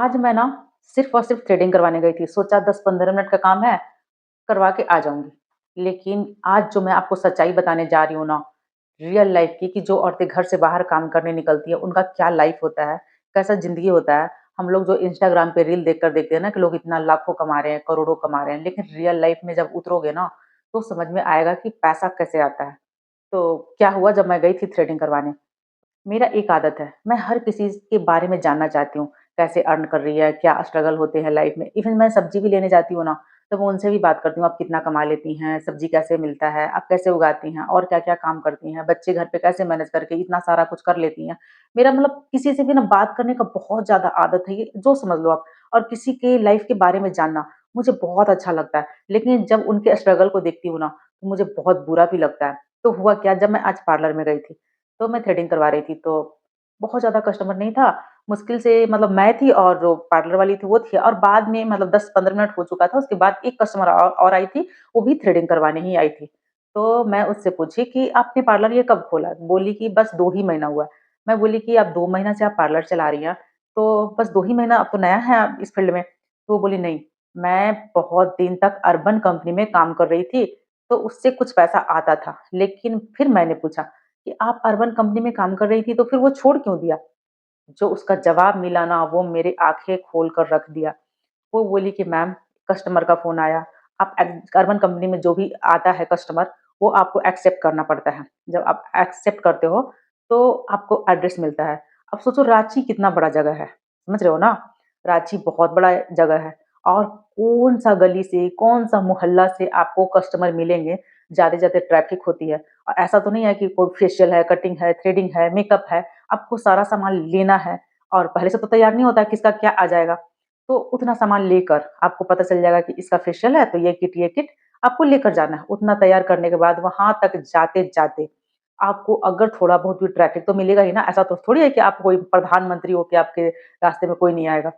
आज मैं ना सिर्फ़ और सिर्फ़ थ्रेडिंग करवाने गई थी। सोचा 10-15 मिनट का काम है, करवा के आ जाऊँगी। लेकिन आज जो मैं आपको सच्चाई बताने जा रही हूँ ना, रियल लाइफ़ की कि जो औरतें घर से बाहर काम करने निकलती हैं, उनका क्या लाइफ़ होता है, कैसा ज़िंदगी होता है। हम लोग जो इंस्टाग्राम पे रील देखकर देखते हैं ना कि लोग इतना लाखों कमा रहे हैं, करोड़ों कमा रहे हैं, लेकिन रियल लाइफ़ में जब उतरोगे ना, तो समझ में आएगा कि पैसा कैसे आता है। तो क्या हुआ जब मैं गई थी थ्रेडिंग करवाने, मेरा एक आदत है, मैं हर किसी के बारे में जानना चाहती हूँ, कैसे अर्न कर रही है, क्या स्ट्रगल होते हैं लाइफ में। इवन मैं सब्ज़ी भी लेने जाती हूँ ना, तो मैं उनसे भी बात करती हूँ, आप कितना कमा लेती हैं, सब्ज़ी कैसे मिलता है, आप कैसे उगाती हैं और क्या-क्या काम करती हैं, बच्चे घर पे कैसे मैनेज करके इतना सारा कुछ कर लेती हैं। मेरा मतलब किसी से भी ना बात करने का बहुत ज़्यादा आदत है, ये जो समझ लो आप। और किसी के लाइफ के बारे में जानना मुझे बहुत अच्छा लगता है, लेकिन जब उनके स्ट्रगल को देखती हूँ ना, तो मुझे बहुत बुरा भी लगता है। तो हुआ क्या, जब मैं आज पार्लर में गई थी, तो मैं थ्रेडिंग करवा रही थी, तो बहुत ज़्यादा कस्टमर नहीं था, मुश्किल से मतलब मैं थी और जो पार्लर वाली थी वो थी, और बाद में मतलब 10-15 मिनट हो चुका था, उसके बाद एक कस्टमर और आई थी, वो भी थ्रेडिंग करवाने ही आई थी। तो मैं उससे पूछी कि आपने पार्लर ये कब खोला? बोली कि बस 2 ही महीना हुआ है। मैं बोली कि आप 2 महीना से आप पार्लर चला रही हैं, तो बस 2 ही महीना, अब तो नया है आप इस फील्ड में। तो वो बोली नहीं, मैं बहुत दिन तक अर्बन कंपनी में काम कर रही थी, तो उससे कुछ पैसा आता था। लेकिन फिर मैंने पूछा कि आप अर्बन कंपनी में काम कर रही थी, तो फिर वो छोड़ क्यों दिया? जो उसका जवाब मिला ना, वो मेरी आँखें खोल कर रख दिया। वो बोली कि मैम, कस्टमर का फ़ोन आया, आप अर्बन कंपनी में जो भी आता है कस्टमर, वो आपको एक्सेप्ट करना पड़ता है। जब आप एक्सेप्ट करते हो, तो आपको एड्रेस मिलता है। अब सोचो रांची कितना बड़ा जगह है, समझ रहे हो ना? रांची बहुत बड़ा जगह है, और कौन-सा गली से, कौन-सा मोहल्ला से आपको कस्टमर मिलेंगे, जाते-जाते ट्रैफिक होती है। और ऐसा तो नहीं है कि कोई फेशियल है, कटिंग है, थ्रेडिंग है, मेकअप है, आपको सारा सामान लेना है, और पहले से तो तैयार नहीं होता है किसका क्या आ जाएगा। तो उतना सामान लेकर आपको पता चल जाएगा कि इसका फेशियल है, तो ये किट आपको लेकर जाना है। उतना तैयार करने के बाद वहाँ तक जाते-जाते आपको अगर थोड़ा बहुत भी ट्रैफिक तो मिलेगा ही ना, ऐसा तो थोड़ी है कि आप कोई प्रधानमंत्री हो कि आपके रास्ते में कोई नहीं आएगा।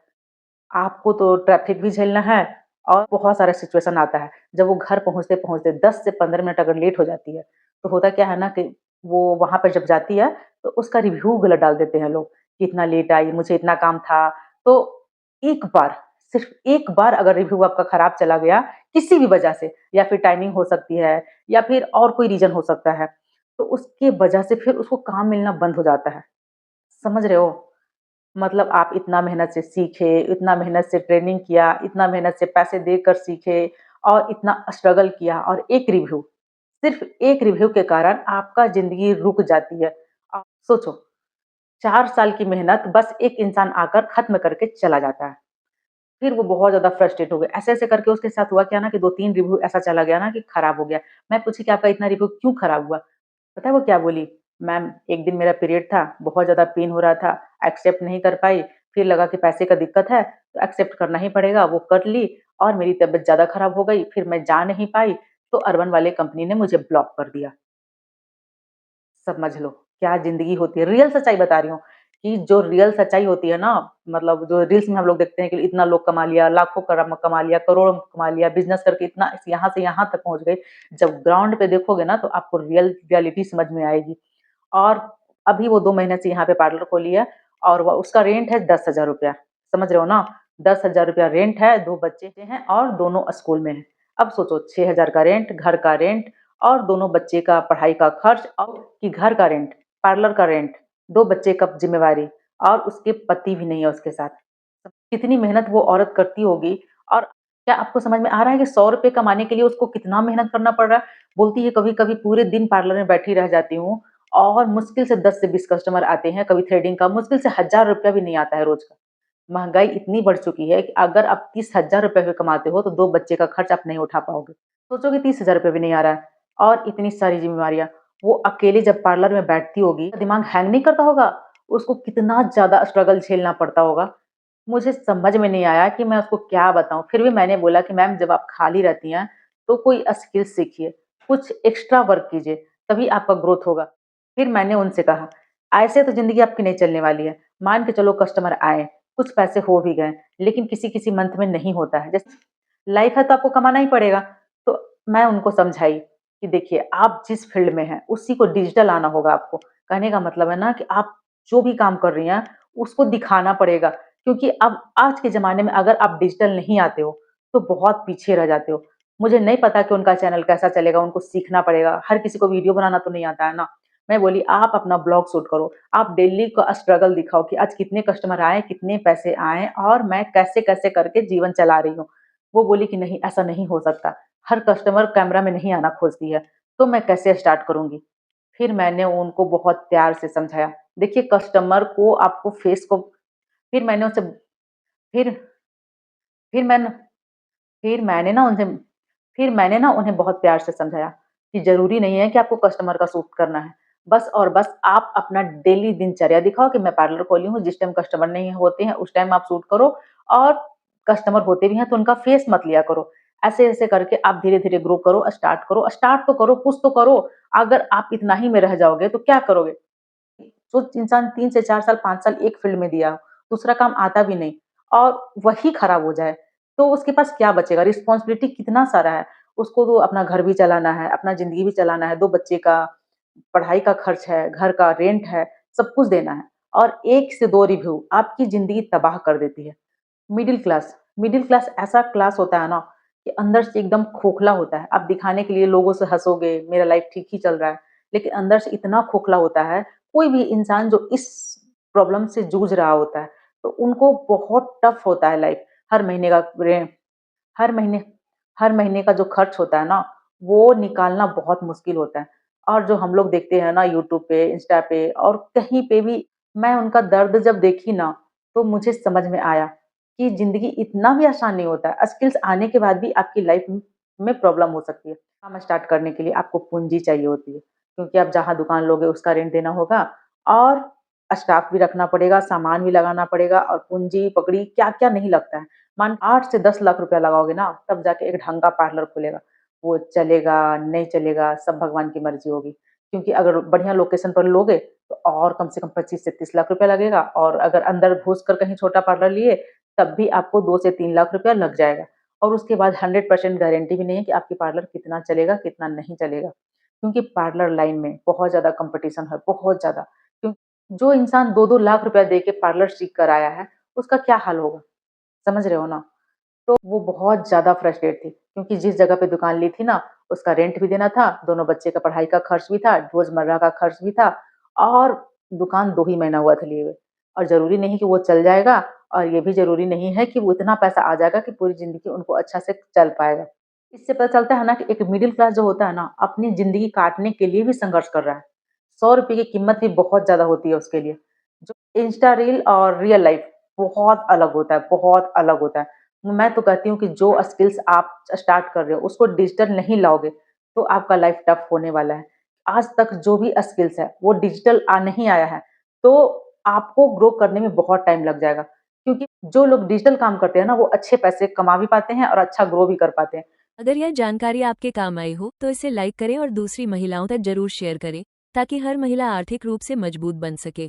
आपको तो ट्रैफिक भी झेलना है, और बहुत सारा सिचुएशन आता है। जब वो घर पहुँचते-पहुँचते 10 से 15 मिनट अगर लेट हो जाती है, तो होता क्या है ना कि वो वहाँ पे जब जाती है, तो उसका रिव्यू गलत डाल देते हैं लोग कि इतना लेट आई, मुझे इतना काम था। तो एक बार, सिर्फ़ एक बार अगर रिव्यू आपका खराब चला गया, किसी भी वजह से, या फिर टाइमिंग हो सकती है, या फिर और कोई रीज़न हो सकता है, तो उसके वजह से फिर उसको काम मिलना बंद हो जाता है। समझ रहे हो? मतलब आप इतना मेहनत से सीखे, इतना मेहनत से ट्रेनिंग किया, इतना मेहनत से पैसे देकर सीखे, और इतना स्ट्रगल किया, और एक रिव्यू, सिर्फ़ एक रिव्यू के कारण आपका ज़िंदगी रुक जाती है। आप सोचो, 4 साल की मेहनत बस एक इंसान आकर ख़त्म करके चला जाता है। फिर वो बहुत ज़्यादा फ्रस्ट्रेट हो गए। ऐसे-ऐसे करके उसके साथ हुआ क्या ना कि 2-3 रिव्यू ऐसा चला गया ना कि खराब हो गया। मैं पूछी कि आपका इतना रिव्यू क्यों खराब हुआ? पता है वो क्या बोली? मैम, एक दिन मेरा पीरियड था, बहुत ज़्यादा पेन हो रहा था, एक्सेप्ट नहीं कर पाई, फिर लगा कि पैसे का दिक्कत है, तो एक्सेप्ट करना ही पड़ेगा, वो कर ली, और मेरी तबीयत ज़्यादा खराब हो गई, फिर मैं जा नहीं पाई, तो अर्बन वाले कंपनी ने मुझे ब्लॉक कर दिया। समझ लो, क्या ज़िंदगी होती है। रियल सच्चाई बता रही हूँ कि जो रियल सच्चाई होती है ना, मतलब जो रील्स में हम लोग देखते हैं कि इतना लोग कमा लिया, लाखों कमा लिया, करोड़ों कमा लिया, बिज़नेस करके इतना यहाँ से यहाँ तक पहुँच गए। जब ग्राउंड पे देखोगे ना, तो आपको रियलिटी समझ में आएगी। और अभी वो 2 महीने से यहाँ पे पार्लर खोली है, और वो उसका रेंट है ₹10,000। समझ रहे हो ना? ₹10,000 रेंट है, 2 बच्चे हैं और दोनों स्कूल में हैं। अब सोचो, 6,000 का रेंट, घर का रेंट, और दोनों बच्चे का पढ़ाई का खर्च, और कि घर का रेंट, पार्लर का रेंट, 2 बच्चे का ज़िम्मेवारी, और उसके पति भी नहीं है उसके साथ। कितनी मेहनत वो औरत करती होगी, और क्या आपको समझ में आ रहा है कि ₹100 कमाने के लिए उसको कितना मेहनत करना पड़ रहा है? बोलती है कभी-कभी पूरे दिन पार्लर में बैठी रह जाती हूँ, और मुश्किल से 10 से 20 कस्टमर आते हैं, कभी थ्रेडिंग का मुश्किल से ₹1000 भी नहीं आता है रोज़ का। महँगाई इतनी बढ़ चुकी है कि अगर आप ₹30,000 भी कमाते हो, तो 2 बच्चे का खर्च आप नहीं उठा पाओगे। सोचो कि ₹30,000 भी नहीं आ रहा है, और इतनी सारी ज़िम्मेवारियाँ। वो अकेले जब पार्लर में बैठती होगी, दिमाग हैंग नहीं करता होगा? उसको कितना ज़्यादा स्ट्रगल झेलना पड़ता होगा। मुझे समझ में नहीं आया कि मैं उसको क्या बताऊँ? फिर भी मैंने बोला कि मैम, जब आप खाली रहती हैं, तो कोई स्किल सीखिए, कुछ एक्स्ट्रा वर्क कीजिए, तभी आपका ग्रोथ होगा। फिर मैंने उनसे कहा, ऐसे तो ज़िंदगी आपकी नहीं चलने वाली है। मान के चलो कस्टमर आए, कुछ पैसे हो भी गए, लेकिन किसी-किसी मंथ में नहीं होता है। जैसे लाइफ़ है तो आपको कमाना ही पड़ेगा। तो मैं उनको समझाई कि देखिए, आप जिस फ़ील्ड में हैं, उसी को डिजिटल आना होगा आपको। कहने का मतलब है ना कि आप जो भी काम कर रही हैं, उसको दिखाना पड़ेगा क्योंकि अब आज के ज़माने में अगर आप डिजिटल नहीं आते हो, तो बहुत पीछे रह जाते हो। मुझे नहीं पता कि उनका चैनल कैसा चलेगा, उनको सीखना पड़ेगा। हर किसी को वीडियो बनाना तो नहीं आता है ना। मैं बोली आप अपना ब्लॉग शूट करो, आप डेली का स्ट्रगल दिखाओ कि आज कितने कस्टमर आए, कितने पैसे आए और मैं कैसे-कैसे करके जीवन चला रही हूँ। वो बोली कि नहीं ऐसा नहीं हो सकता, हर कस्टमर कैमरा में नहीं आना खोजती है, तो मैं कैसे स्टार्ट करूँगी? फिर मैंने उनको बहुत प्यार से समझाया। देखिए कस्टमर को आपको फेस को फिर मैंने उनसे फिर फिर मैंने फिर मैंने ना उनसे फिर मैंने ना उन्हें बहुत प्यार से समझाया कि ज़रूरी नहीं है कि आपको कस्टमर का सूट करना है। बस और बस आप अपना डेली दिनचर्या दिखाओ कि मैं पार्लर खोली हूँ, जिस टाइम कस्टमर नहीं होते हैं, उस टाइम आप सूट करो और कस्टमर होते भी हैं तो उनका फेस मत लिया करो। ऐसे-ऐसे करके आप धीरे-धीरे ग्रो करो, स्टार्ट तो करो, कुछ तो करो। अगर आप इतना ही में रह जाओगे तो क्या करोगे? जो इंसान 3 से 4 साल, 5 साल एक फ़ील्ड में दिया हो, दूसरा काम आता भी नहीं और वही खराब हो जाए, तो उसके पास क्या बचेगा? रिस्पॉन्सिबिलिटी कितना सारा है। उसको तो अपना घर भी चलाना है, अपना ज़िंदगी भी चलाना है, 2 बच्चे का पढ़ाई का खर्च है, घर का रेंट है, सब कुछ देना है और 1 से 2 रिव्यू आपकी ज़िंदगी तबाह कर देती है। मिडल क्लास ऐसा क्लास होता है ना कि अंदर से एकदम खोखला होता है। आप दिखाने के लिए लोगों से हँसोगे, मेरा लाइफ ठीक ही चल रहा है, लेकिन अंदर से इतना खोखला होता है। कोई भी इंसान जो इस प्रॉब्लम से जूझ रहा होता है, तो उनको बहुत टफ होता है लाइफ। हर महीने का रे हर महीने हर महीने का जो खर्च होता है ना, वो निकालना बहुत मुश्किल होता है। और जो हम लोग देखते हैं ना यूट्यूब पे, इंस्टा पे और कहीं पे भी, मैं उनका दर्द जब देखी ना, तो मुझे समझ में आया कि ज़िंदगी इतना भी आसान नहीं होता है। स्किल्स आने के बाद भी आपकी लाइफ में प्रॉब्लम हो सकती है। काम स्टार्ट करने के लिए आपको पूँजी चाहिए होती है, क्योंकि आप जहाँ दुकान लोगे उसका रेंट देना होगा और स्टाफ भी रखना पड़ेगा, सामान भी लगाना पड़ेगा और पूँजी, पकड़ी क्या-क्या नहीं लगता है। मान 8 से 10 लाख रुपया लगाओगे ना, तब जाके एक ढंग का पार्लर खुलेगा। वो चलेगा, नहीं चलेगा, सब भगवान की मर्ज़ी होगी। क्योंकि अगर बढ़िया लोकेशन पर लोगे, तो और कम से कम 25 से 30 लाख रुपया लगेगा और अगर अंदर घुसकर कहीं छोटा पार्लर लिए, तब भी आपको 2 से 3 लाख रुपया लग जाएगा और उसके बाद 100% गारंटी भी नहीं है कि आपकी पार्लर कितना चलेगा, कितना नहीं चलेगा। क्योंकि पार्लर लाइन में बहुत ज़्यादा कॉम्पिटिशन है, बहुत ज़्यादा। क्यों जो इंसान 2-2 लाख रुपया दे के पार्लर सीख कर आया है, उसका क्या हाल होगा? समझ रहे हो ना? तो वो बहुत ज़्यादा फ्रस्ट्रेट थी क्योंकि जिस जगह पे दुकान ली थी ना, उसका रेंट भी देना था, दोनों बच्चे का पढ़ाई का खर्च भी था, रोज़मर्रा का खर्च भी था और दुकान 2 ही महीना हुआ था लिए हुए और ज़रूरी नहीं कि वो चल जाएगा और ये भी ज़रूरी नहीं है कि वो इतना पैसा आ जाएगा कि पूरी ज़िंदगी उनको अच्छा से चल पाएगा। इससे पता चलता है ना कि एक मिडल क्लास जो होता है ना, अपनी ज़िंदगी काटने के लिए भी संघर्ष कर रहा है। ₹100 की कीमत भी बहुत ज़्यादा होती है उसके लिए। जो इंस्टा रील और रियल लाइफ बहुत अलग होता है, बहुत अलग होता है। मैं तो कहती हूँ कि जो स्किल्स आप स्टार्ट कर रहे हो, उसको डिजिटल नहीं लाओगे, तो आपका लाइफ टफ होने वाला है। आज तक जो भी स्किल्स है, वो डिजिटल नहीं आया है, तो आपको ग्रो करने में बहुत टाइम लग जाएगा। क्योंकि जो लोग डिजिटल काम करते हैं ना, वो अच्छे पैसे कमा भी पाते हैं और अच्छा ग्रो भी कर पाते हैं। अगर यह जानकारी आपके काम आई हो तो इसे लाइक करें और दूसरी महिलाओं तक जरूर शेयर करें ताकि हर महिला आर्थिक रूप से मजबूत बन सके।